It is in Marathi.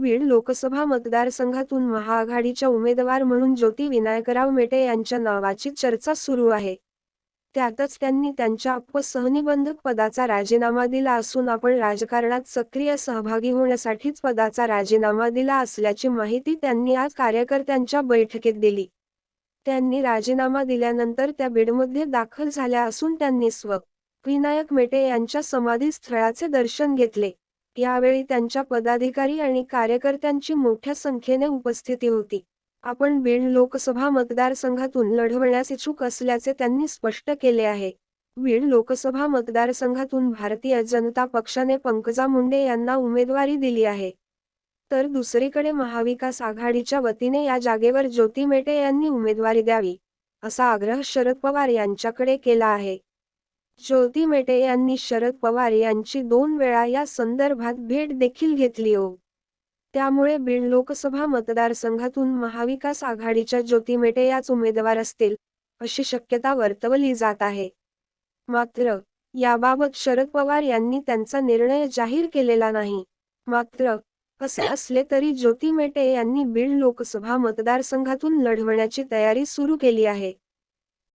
बीड लोकसभा मतदारसंघातून महाआघाडीच्या उमेदवार म्हणून ज्योती विनायकराव मेटे यांच्या नावाची चर्चा सुरू आहे. त्यातच त्यांनी त्यांच्या उपसहनिबंधक पदाचा राजीनामा दिला असून आपण राजकारणात सक्रिय सहभागी होण्यासाठीच पदाचा राजीनामा दिला असल्याची माहिती त्यांनी आज कार्यकर्त्यांच्या बैठकीत दिली. त्यांनी राजीनामा दिल्यानंतर त्या बीडमध्ये दाखल झाल्या असून त्यांनी स्व. विनायक मेटे यांच्या समाधीस्थळाचे दर्शन घेतले. यावेळी त्यांच्या पदाधिकारी आणि कार्यकर्त्यांची मोठ्या संख्येने उपस्थिती होती. आपण बीड लोकसभा मतदारसंघातून लढवण्यास इच्छुक असल्याचे त्यांनी स्पष्ट केले आहे. बीड लोकसभा मतदारसंघातून भारतीय जनता पक्षाने पंकजा मुंडे यांना उमेदवारी दिली आहे. तर दुसरीकडे महाविकास आघाडीच्या वतीने या जागेवर ज्योती मेटे यांनी उमेदवारी द्यावी, असा आग्रह शरद पवार यांच्याकडे केला आहे. ज्योती मेटे यांनी शरद पवार यांची 2 वेळा या संदर्भात भेट देखील घेतली हो. त्यामुळे बीड लोकसभा मतदारसंघातून महाविकास आघाडीच्या ज्योती मेटे याच उमेदवार असतील, अशी शक्यता वर्तवली जात आहे. मात्र, याबाबत शरद पवार यांनी त्यांचा निर्णय जाहीर केलेला नाही. मात्र, असे असले तरी ज्योती मेटे यांनी बीड लोकसभा मतदारसंघातून लढवण्याची तयारी सुरू केली आहे.